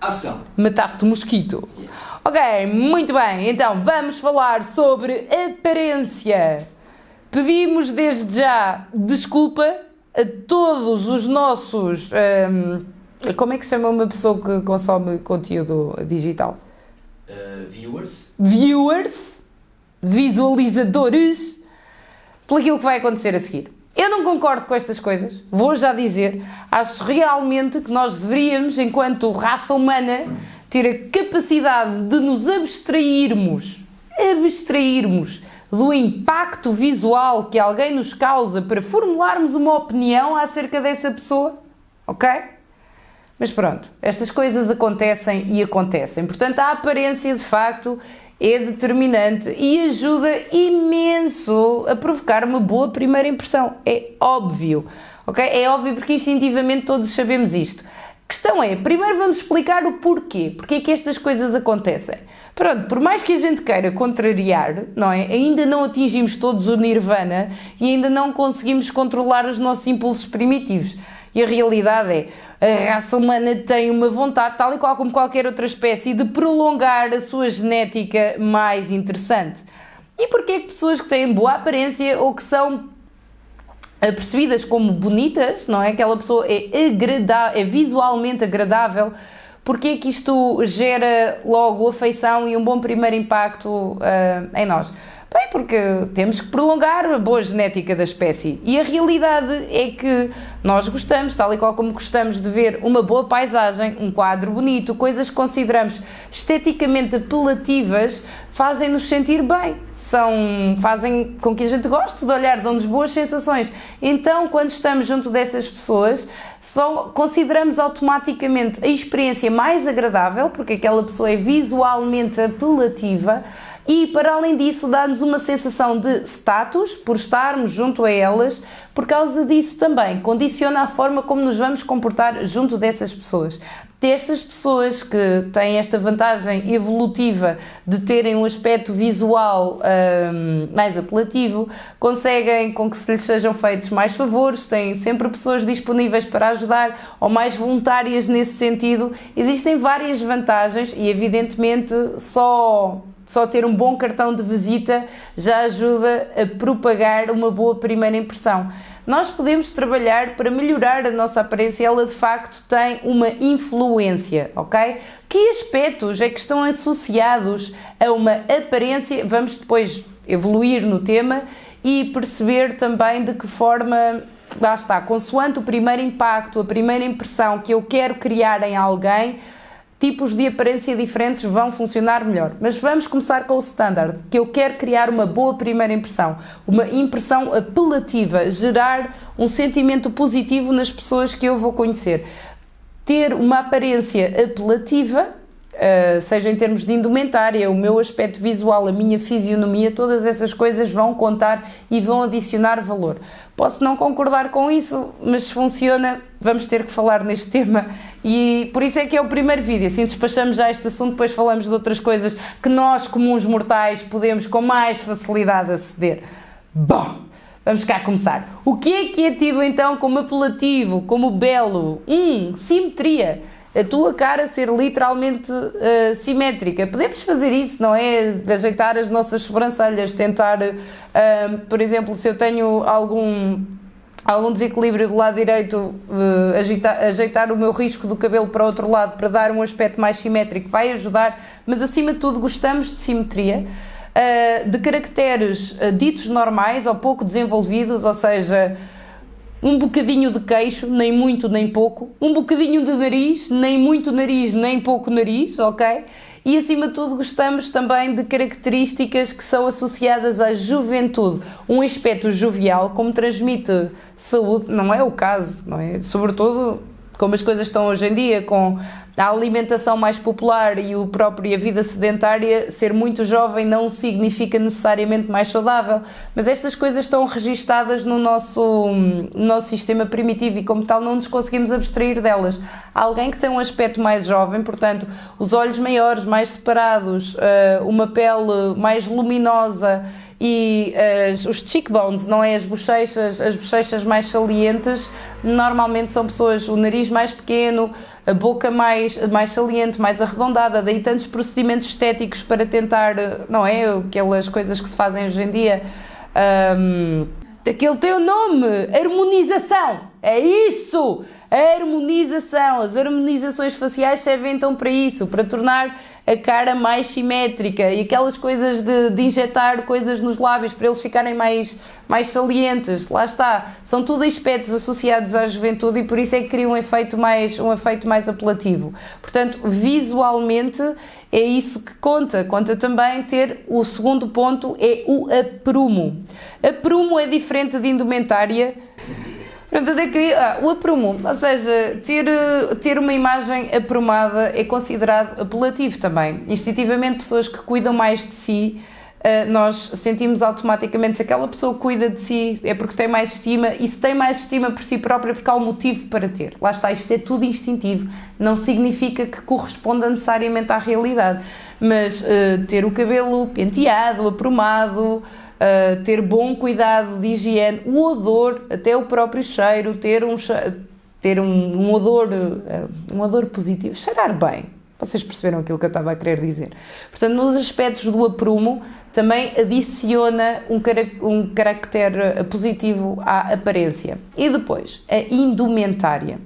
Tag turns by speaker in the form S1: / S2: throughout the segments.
S1: Ação.
S2: Mataste o mosquito.
S1: Yes.
S2: Ok, muito bem. Então, vamos falar sobre aparência. Pedimos desde já desculpa a todos os nossos... como é que se chama uma pessoa que consome conteúdo digital?
S1: Viewers.
S2: Visualizadores, por aquilo que vai acontecer a seguir. Eu não concordo com estas coisas, vou já dizer, acho realmente que nós deveríamos, enquanto raça humana, ter a capacidade de nos abstrairmos do impacto visual que alguém nos causa para formularmos uma opinião acerca dessa pessoa, ok? Mas pronto, estas coisas acontecem e acontecem, portanto a aparência de facto é determinante e ajuda imenso a provocar uma boa primeira impressão. É óbvio, ok? É óbvio porque instintivamente todos sabemos isto. A questão é, primeiro vamos explicar o porquê. Porquê é que estas coisas acontecem. Pronto, por mais que a gente queira contrariar, não é? Ainda não atingimos todos o nirvana e ainda não conseguimos controlar os nossos impulsos primitivos. E a realidade é, a raça humana tem uma vontade, tal e qual como qualquer outra espécie, de prolongar a sua genética mais interessante. E porquê é que pessoas que têm boa aparência ou que são percebidas como bonitas, não é? Aquela pessoa é visualmente agradável, porquê é que isto gera logo afeição e um bom primeiro impacto em nós? Bem, porque temos que prolongar a boa genética da espécie e a realidade é que nós gostamos, tal e qual como gostamos de ver uma boa paisagem, um quadro bonito, coisas que consideramos esteticamente apelativas, fazem-nos sentir bem, fazem com que a gente goste de olhar, dão-nos boas sensações. Então, quando estamos junto dessas pessoas, só consideramos automaticamente a experiência mais agradável, porque aquela pessoa é visualmente apelativa. E, para além disso, dá-nos uma sensação de status, por estarmos junto a elas, por causa disso também condiciona a forma como nos vamos comportar junto dessas pessoas. Destas pessoas que têm esta vantagem evolutiva de terem um aspecto visual mais apelativo, conseguem com que se lhes sejam feitos mais favores, têm sempre pessoas disponíveis para ajudar ou mais voluntárias nesse sentido. Existem várias vantagens e, evidentemente, só ter um bom cartão de visita já ajuda a propagar uma boa primeira impressão. Nós podemos trabalhar para melhorar a nossa aparência, ela de facto tem uma influência, ok? Que aspectos é que estão associados a uma aparência? Vamos depois evoluir no tema e perceber também de que forma, lá está, consoante o primeiro impacto, a primeira impressão que eu quero criar em alguém, tipos de aparência diferentes vão funcionar melhor. Mas vamos começar com o standard, que eu quero criar uma boa primeira impressão, uma impressão apelativa, gerar um sentimento positivo nas pessoas que eu vou conhecer. Ter uma aparência apelativa, seja em termos de indumentária, o meu aspecto visual, a minha fisionomia, todas essas coisas vão contar e vão adicionar valor. Posso não concordar com isso, mas se funciona, vamos ter que falar neste tema e por isso é que é o primeiro vídeo, assim despachamos já este assunto, depois falamos de outras coisas que nós, comuns mortais, podemos com mais facilidade aceder. Bom, vamos cá começar. O que é tido então como apelativo, como belo? Simetria. A tua cara ser literalmente simétrica. Podemos fazer isso, não é? Ajeitar as nossas sobrancelhas, tentar, por exemplo, se eu tenho algum desequilíbrio do lado direito, ajeitar o meu risco do cabelo para o outro lado para dar um aspecto mais simétrico vai ajudar, mas acima de tudo gostamos de simetria, de caracteres ditos normais ou pouco desenvolvidos, ou seja, um bocadinho de queixo, nem muito nem pouco, um bocadinho de nariz, nem muito nariz, nem pouco nariz, ok? E acima de tudo gostamos também de características que são associadas à juventude, um aspecto jovial, como transmite saúde, não é o caso, não é? Sobretudo como as coisas estão hoje em dia, com a alimentação mais popular e a vida sedentária, ser muito jovem não significa necessariamente mais saudável, mas estas coisas estão registadas no nosso sistema primitivo e como tal não nos conseguimos abstrair delas. Alguém que tem um aspecto mais jovem, portanto, os olhos maiores, mais separados, uma pele mais luminosa e os cheekbones, não é? As bochechas mais salientes, normalmente são pessoas, o nariz mais pequeno, a boca mais saliente, mais arredondada, daí tantos procedimentos estéticos para tentar, não é? Aquelas coisas que se fazem hoje em dia, aquele teu nome, harmonização, é isso! A harmonização, as harmonizações faciais servem então para isso, para tornar a cara mais simétrica, e aquelas coisas de injetar coisas nos lábios para eles ficarem mais salientes, lá está, são tudo aspectos associados à juventude e por isso é que cria um efeito mais apelativo. Portanto, visualmente é isso que conta também ter o segundo ponto, é o aprumo. Aprumo é diferente de indumentária. Portanto, o aprumo, ou seja, ter uma imagem aprumada é considerado apelativo também. Instintivamente, pessoas que cuidam mais de si, nós sentimos automaticamente, se aquela pessoa cuida de si é porque tem mais estima, e se tem mais estima por si própria é porque há um motivo para ter. Lá está, isto é tudo instintivo, não significa que corresponda necessariamente à realidade, mas ter o cabelo penteado, aprumado, ter bom cuidado de higiene, o odor, até o próprio cheiro, ter um odor positivo, cheirar bem. Vocês perceberam aquilo que eu estava a querer dizer. Portanto, nos aspectos do aprumo, também adiciona um caractere positivo à aparência. E depois, a indumentária.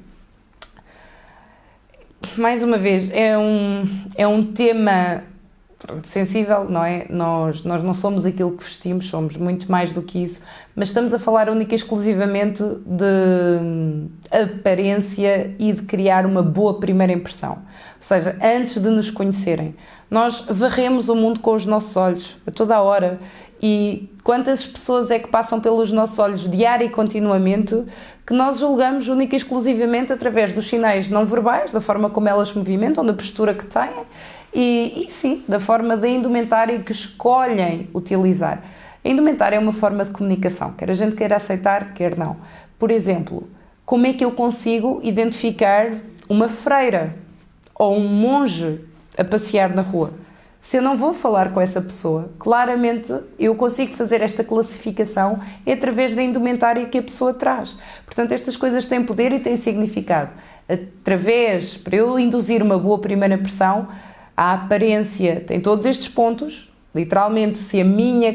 S2: Mais uma vez, é um tema sensível, não é? Nós não somos aquilo que vestimos, somos muito mais do que isso, mas estamos a falar única e exclusivamente de aparência e de criar uma boa primeira impressão. Ou seja, antes de nos conhecerem, nós varremos o mundo com os nossos olhos a toda a hora, e quantas pessoas é que passam pelos nossos olhos diária e continuamente que nós julgamos única e exclusivamente através dos sinais não verbais, da forma como elas se movimentam, da postura que têm, e sim, da forma da indumentária que escolhem utilizar. A indumentária é uma forma de comunicação, quer a gente queira aceitar, quer não. Por exemplo, como é que eu consigo identificar uma freira ou um monge a passear na rua? Se eu não vou falar com essa pessoa, claramente eu consigo fazer esta classificação através da indumentária que a pessoa traz. Portanto, estas coisas têm poder e têm significado. Para eu induzir uma boa primeira impressão, a aparência tem todos estes pontos, literalmente, se a minha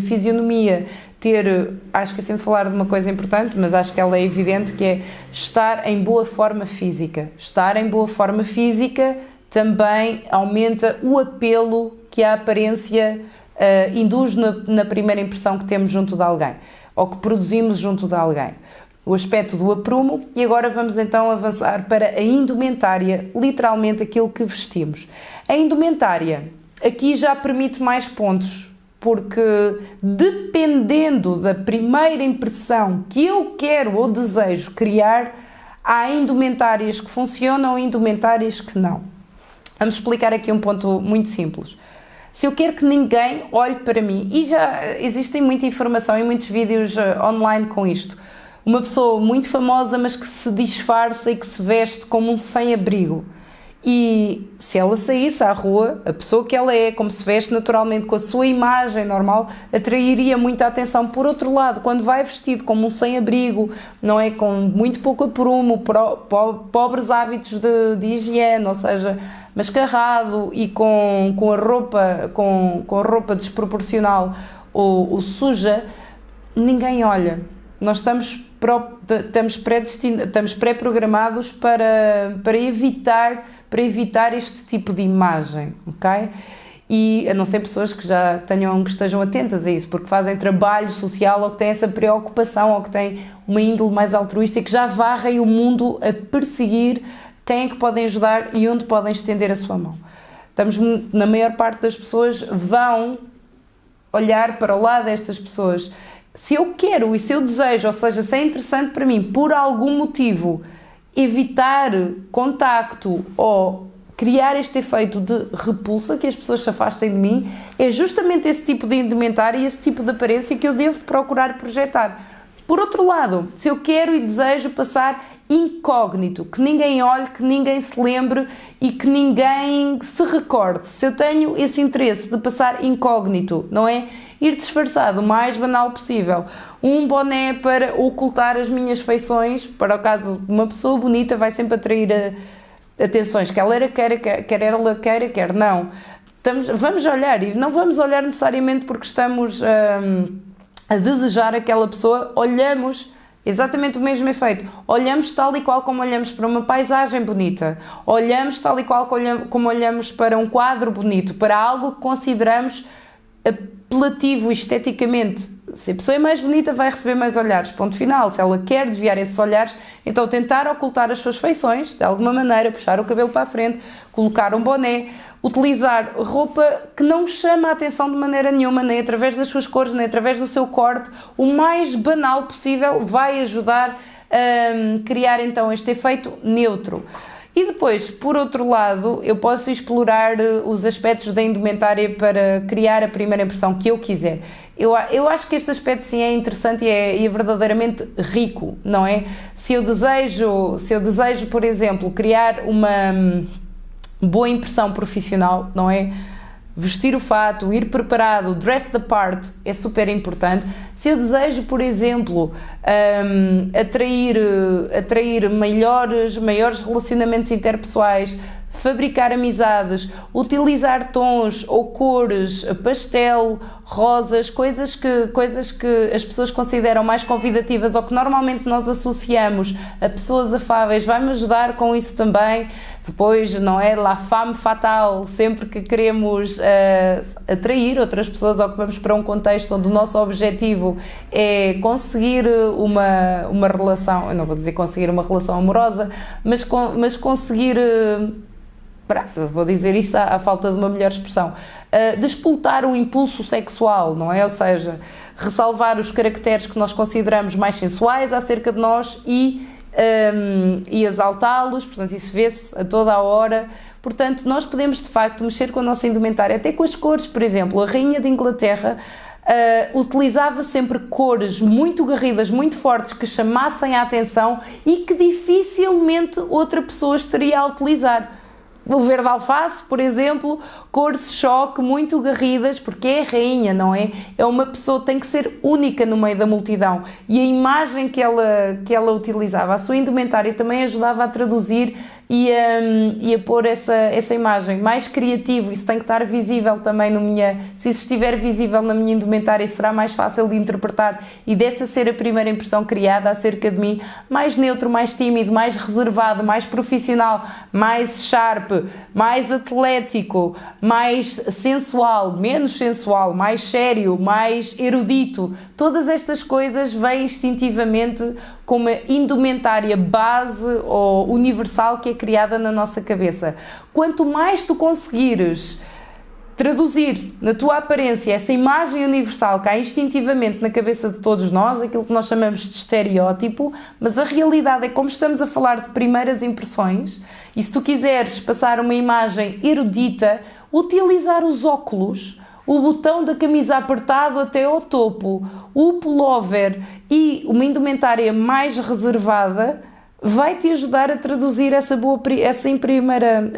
S2: fisionomia acho que assim de falar de uma coisa importante, mas acho que ela é evidente, que é estar em boa forma física. Estar em boa forma física também aumenta o apelo que a aparência induz na primeira impressão que temos junto de alguém, ou que produzimos junto de alguém. O aspecto do aprumo, e agora vamos então avançar para a indumentária, literalmente aquilo que vestimos. A indumentária aqui já permite mais pontos, porque dependendo da primeira impressão que eu quero ou desejo criar, há indumentárias que funcionam e indumentárias que não. Vamos explicar aqui um ponto muito simples. Se eu quero que ninguém olhe para mim, e já existem muita informação e muitos vídeos online com isto, uma pessoa muito famosa, mas que se disfarça e que se veste como um sem-abrigo. E se ela saísse à rua, a pessoa que ela é, como se veste naturalmente, com a sua imagem normal, atrairia muita atenção. Por outro lado, quando vai vestido como um sem-abrigo, não é, com muito pouco aprumo, pobres hábitos de higiene, ou seja, mascarrado e com a roupa desproporcional ou suja, ninguém olha. Nós estamos pré-programados para evitar este tipo de imagem, ok? E a não ser pessoas que estejam atentas a isso, porque fazem trabalho social ou que têm essa preocupação ou que têm uma índole mais altruísta e que já varrem o mundo a perseguir quem é que podem ajudar e onde podem estender a sua mão. Na maior parte das pessoas vão olhar para o lado destas pessoas. Se eu quero e se eu desejo, ou seja, se é interessante para mim, por algum motivo, evitar contacto ou criar este efeito de repulsa, que as pessoas se afastem de mim, é justamente esse tipo de indumentária e esse tipo de aparência que eu devo procurar projetar. Por outro lado, se eu quero e desejo passar incógnito, que ninguém olhe, que ninguém se lembre e que ninguém se recorde. Se eu tenho esse interesse de passar incógnito, não é? Ir disfarçado o mais banal possível. Um boné para ocultar as minhas feições, para o caso de uma pessoa bonita, vai sempre atrair atenções, quer ela queira, quer não. Vamos olhar, e não vamos olhar necessariamente porque estamos a desejar aquela pessoa, olhamos exatamente o mesmo efeito. Olhamos tal e qual como olhamos para uma paisagem bonita, olhamos tal e qual como olhamos para um quadro bonito, para algo que consideramos apelativo esteticamente. Se a pessoa é mais bonita, vai receber mais olhares, ponto final. Se ela quer desviar esses olhares, então tentar ocultar as suas feições, de alguma maneira, puxar o cabelo para a frente, colocar um boné, utilizar roupa que não chama a atenção de maneira nenhuma, nem através das suas cores, nem através do seu corte, o mais banal possível, vai ajudar a criar então este efeito neutro. E depois, por outro lado, eu posso explorar os aspectos da indumentária para criar a primeira impressão que eu quiser. Eu acho que este aspecto sim é interessante e é verdadeiramente rico, não é? Se eu desejo, por exemplo, criar uma boa impressão profissional, não é? Vestir o fato, ir preparado, dress the part é super importante. Se eu desejo, por exemplo, atrair maiores relacionamentos interpessoais, fabricar amizades, utilizar tons ou cores, pastel, rosas, coisas que as pessoas consideram mais convidativas ou que normalmente nós associamos a pessoas afáveis, vai-me ajudar com isso também. Depois, não é? La femme fatale, sempre que queremos atrair outras pessoas ou que vamos para um contexto onde o nosso objetivo é conseguir uma relação, eu não vou dizer conseguir uma relação amorosa, mas conseguir, vou dizer isto à falta de uma melhor expressão, despoltar o impulso sexual, não é? Ou seja, ressalvar os caracteres que nós consideramos mais sensuais acerca de nós e exaltá-los, portanto isso vê-se a toda a hora. Portanto, nós podemos de facto mexer com a nossa indumentária, até com as cores. Por exemplo, a Rainha de Inglaterra utilizava sempre cores muito garridas, muito fortes, que chamassem a atenção e que dificilmente outra pessoa estaria a utilizar. O verde alface, por exemplo, cores choque muito garridas, porque é a rainha, não é? É uma pessoa que tem que ser única no meio da multidão. E a imagem que ela utilizava, a sua indumentária, também ajudava a traduzir e a pôr essa imagem mais criativo. Isso tem que estar visível também se isso estiver visível na minha indumentária, será mais fácil de interpretar e dessa ser a primeira impressão criada acerca de mim, mais neutro, mais tímido, mais reservado, mais profissional, mais sharp, mais atlético, mais sensual, menos sensual, mais sério, mais erudito. Todas estas coisas vêm instintivamente com uma indumentária base ou universal que é criada na nossa cabeça. Quanto mais tu conseguires traduzir na tua aparência essa imagem universal que há instintivamente na cabeça de todos nós, aquilo que nós chamamos de estereótipo, mas a realidade é, como estamos a falar de primeiras impressões, e se tu quiseres passar uma imagem erudita, utilizar os óculos, o botão da camisa apertado até ao topo, o pullover e uma indumentária mais reservada vai te ajudar a traduzir a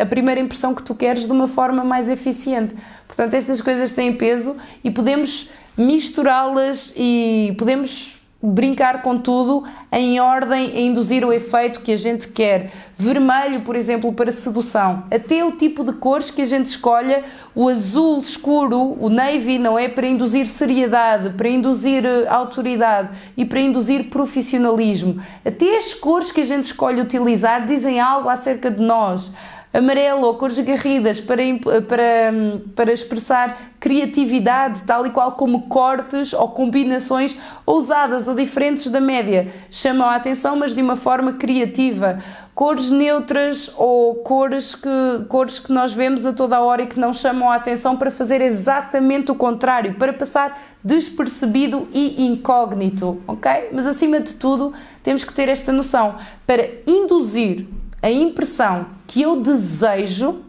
S2: primeira impressão que tu queres de uma forma mais eficiente. Portanto, estas coisas têm peso e podemos misturá-las e podemos brincar com tudo em ordem a induzir o efeito que a gente quer. Vermelho, por exemplo, para sedução. Até o tipo de cores que a gente escolha, o azul escuro, o navy, não é? Para induzir seriedade, para induzir autoridade e para induzir profissionalismo. Até as cores que a gente escolhe utilizar dizem algo acerca de nós. Amarelo ou cores garridas para expressar criatividade, tal e qual como cortes ou combinações ousadas ou diferentes da média. Chamam a atenção, mas de uma forma criativa. Cores neutras ou cores que nós vemos a toda a hora e que não chamam a atenção, para fazer exatamente o contrário, para passar despercebido e incógnito, ok? Mas acima de tudo temos que ter esta noção para induzir a impressão que eu desejo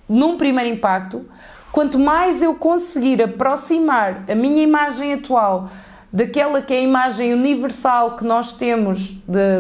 S2: num primeiro impacto. Quanto mais eu conseguir aproximar a minha imagem atual daquela que é a imagem universal que nós temos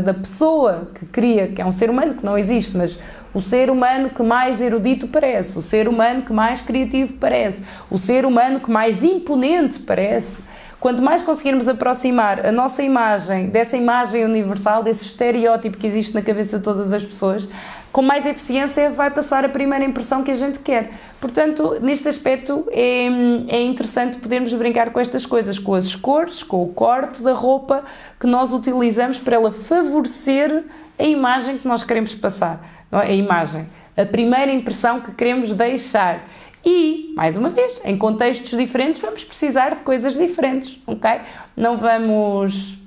S2: da pessoa que cria, que é um ser humano que não existe, mas o ser humano que mais erudito parece, o ser humano que mais criativo parece, o ser humano que mais imponente parece. Quanto mais conseguirmos aproximar a nossa imagem dessa imagem universal, desse estereótipo que existe na cabeça de todas as pessoas, com mais eficiência vai passar a primeira impressão que a gente quer. Portanto, neste aspecto é interessante podermos brincar com estas coisas, com as cores, com o corte da roupa que nós utilizamos para ela favorecer a imagem que nós queremos passar. Não é? A imagem, a primeira impressão que queremos deixar. E, mais uma vez, em contextos diferentes vamos precisar de coisas diferentes, ok? Não vamos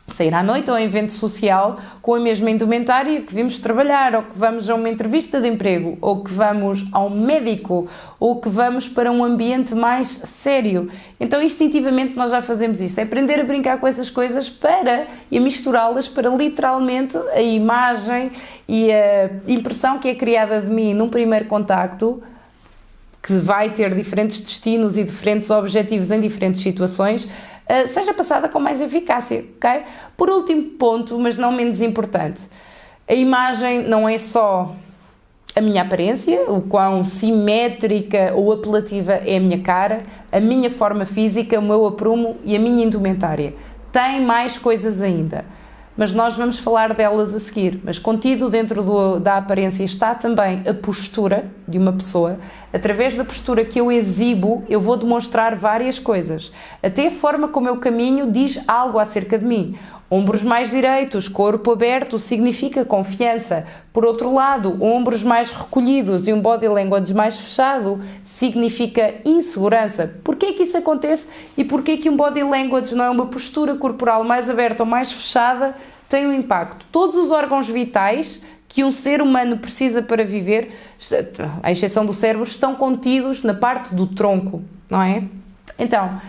S2: sair à noite ou a um evento social com a mesma indumentária que vimos trabalhar, ou que vamos a uma entrevista de emprego, ou que vamos ao médico, ou que vamos para um ambiente mais sério. Então, instintivamente, nós já fazemos isso. É aprender a brincar com essas coisas e a misturá-las para, literalmente, a imagem e a impressão que é criada de mim num primeiro contacto, que vai ter diferentes destinos e diferentes objetivos em diferentes situações, seja passada com mais eficácia, ok? Por último ponto, mas não menos importante, a imagem não é só a minha aparência, o quão simétrica ou apelativa é a minha cara, a minha forma física, o meu aprumo e a minha indumentária. Tem mais coisas ainda, mas nós vamos falar delas a seguir. Mas contido dentro da aparência está também a postura de uma pessoa. Através da postura que eu exibo, eu vou demonstrar várias coisas. Até a forma como eu caminho diz algo acerca de mim. Ombros mais direitos, corpo aberto, significa confiança. Por outro lado, ombros mais recolhidos e um body language mais fechado significa insegurança. Porquê é que isso acontece e porquê é que um body language, não é uma postura corporal mais aberta ou mais fechada, tem um impacto? Todos os órgãos vitais que um ser humano precisa para viver, à exceção do cérebro, estão contidos na parte do tronco, não é? Então,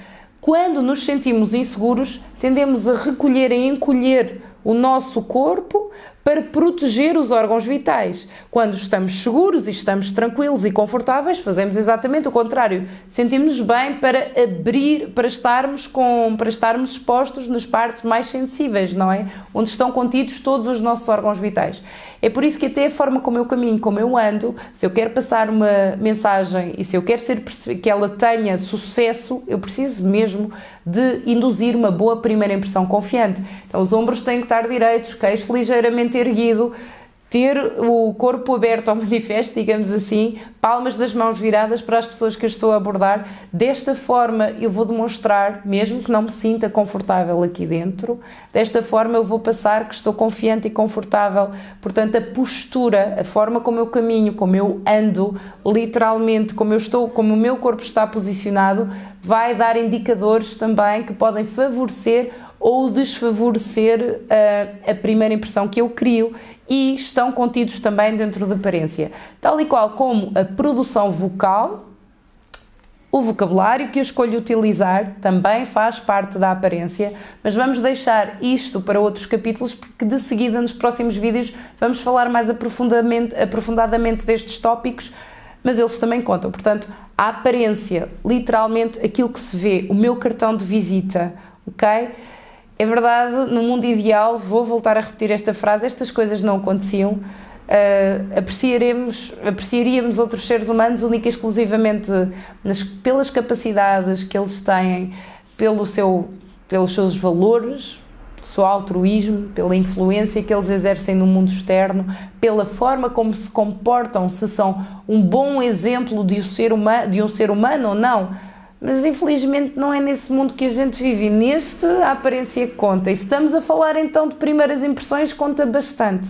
S2: quando nos sentimos inseguros, tendemos a recolher e encolher o nosso corpo para proteger os órgãos vitais. Quando estamos seguros e estamos tranquilos e confortáveis, fazemos exatamente o contrário. Sentimos-nos bem para abrir, para estarmos expostos nas partes mais sensíveis, não é? Onde estão contidos todos os nossos órgãos vitais. É por isso que até a forma como eu caminho, como eu ando, se eu quero passar uma mensagem e se eu quero que ela tenha sucesso, eu preciso mesmo de induzir uma boa primeira impressão confiante. Então os ombros têm que estar direitos, queixo ligeiramente erguido, ter o corpo aberto ao manifesto, digamos assim, palmas das mãos viradas para as pessoas que eu estou a abordar. Desta forma eu vou demonstrar, mesmo que não me sinta confortável aqui dentro, desta forma eu vou passar que estou confiante e confortável. Portanto, a postura, a forma como eu caminho, como eu ando, literalmente, como o meu corpo está posicionado, vai dar indicadores também que podem favorecer ou desfavorecer a primeira impressão que eu crio, e estão contidos também dentro da aparência. Tal e qual como a produção vocal, o vocabulário que eu escolho utilizar também faz parte da aparência, mas vamos deixar isto para outros capítulos, porque de seguida nos próximos vídeos vamos falar mais aprofundadamente destes tópicos, mas eles também contam. Portanto, a aparência, literalmente aquilo que se vê, o meu cartão de visita, ok? É verdade, no mundo ideal, vou voltar a repetir esta frase, estas coisas não aconteciam, apreciaríamos outros seres humanos única e exclusivamente pelas capacidades que eles têm, pelos seus valores, pelo seu altruísmo, pela influência que eles exercem no mundo externo, pela forma como se comportam, se são um bom exemplo de um ser humano ou não. Mas infelizmente não é nesse mundo que a gente vive, neste a aparência conta. E se estamos a falar então de primeiras impressões, conta bastante.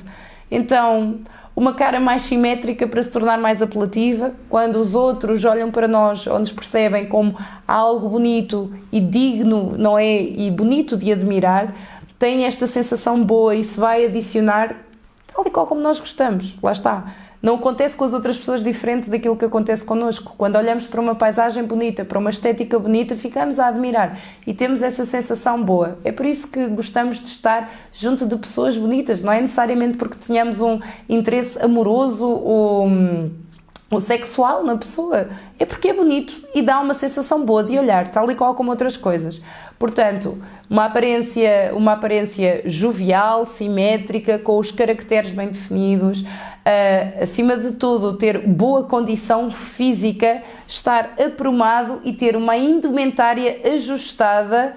S2: Então, uma cara mais simétrica para se tornar mais apelativa, quando os outros olham para nós ou nos percebem como algo bonito e digno, não é? E bonito de admirar, tem esta sensação boa e se vai adicionar tal e qual como nós gostamos. Lá está. Não acontece com as outras pessoas diferente daquilo que acontece connosco. Quando olhamos para uma paisagem bonita, para uma estética bonita, ficamos a admirar e temos essa sensação boa. É por isso que gostamos de estar junto de pessoas bonitas. Não é necessariamente porque tenhamos um interesse amoroso ou o sexual na pessoa, é porque é bonito e dá uma sensação boa de olhar, tal e qual como outras coisas. Portanto, uma aparência jovial, simétrica, com os caracteres bem definidos, acima de tudo ter boa condição física, estar aprumado e ter uma indumentária ajustada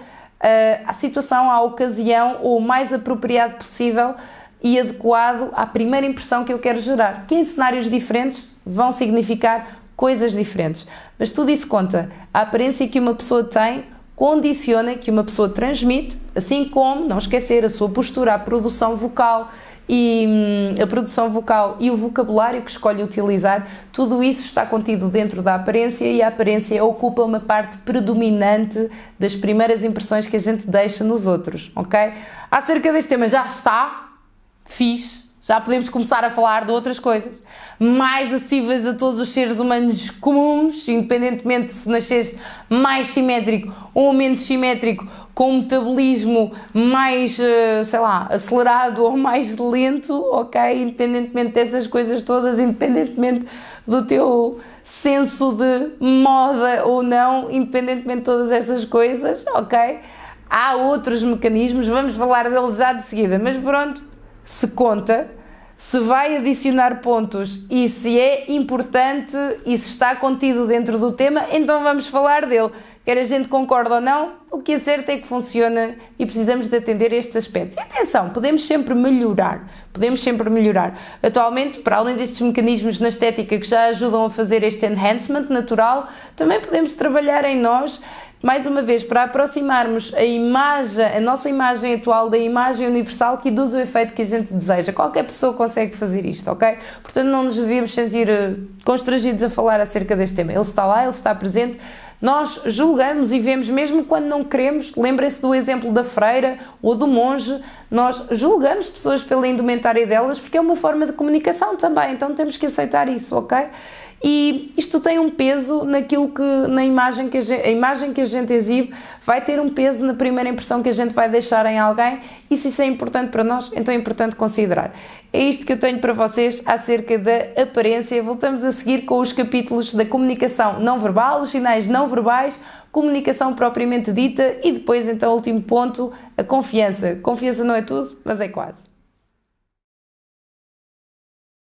S2: à situação, à ocasião, ou o mais apropriado possível e adequado à primeira impressão que eu quero gerar, que em cenários diferentes vão significar coisas diferentes. Mas tudo isso conta. A aparência que uma pessoa tem condiciona, que uma pessoa transmite, assim como, não esquecer, a sua postura, a produção vocal e o vocabulário que escolhe utilizar, tudo isso está contido dentro da aparência, e a aparência ocupa uma parte predominante das primeiras impressões que a gente deixa nos outros, ok? Acerca deste tema já está fixe. Já podemos começar a falar de outras coisas mais acessíveis a todos os seres humanos comuns, independentemente se nasceste mais simétrico ou menos simétrico, com um metabolismo mais, sei lá, acelerado ou mais lento, ok? Independentemente dessas coisas todas, independentemente do teu senso de moda ou não, independentemente de todas essas coisas, ok? Há outros mecanismos, vamos falar deles já de seguida, mas pronto, se conta, se vai adicionar pontos e se é importante e se está contido dentro do tema, então vamos falar dele. Quer a gente concorde ou não, o que é certo é que funciona e precisamos de atender estes aspectos. E atenção, podemos sempre melhorar. Atualmente, para além destes mecanismos na estética que já ajudam a fazer este enhancement natural, também podemos trabalhar em nós, mais uma vez, para aproximarmos a nossa imagem atual da imagem universal que induz o efeito que a gente deseja. Qualquer pessoa consegue fazer isto, ok? Portanto, não nos devíamos sentir constrangidos a falar acerca deste tema. Ele está lá, ele está presente. Nós julgamos e vemos mesmo quando não queremos. Lembrem-se do exemplo da freira ou do monge. Nós julgamos pessoas pela indumentária delas porque é uma forma de comunicação também. Então temos que aceitar isso, ok? E isto tem um peso naquilo que, a imagem que a gente exibe vai ter um peso na primeira impressão que a gente vai deixar em alguém, e se isso é importante para nós, então é importante considerar. É isto que eu tenho para vocês acerca da aparência. Voltamos a seguir com os capítulos da comunicação não verbal, os sinais não verbais, comunicação propriamente dita e depois, então, o último ponto, a confiança. Confiança não é tudo, mas é quase.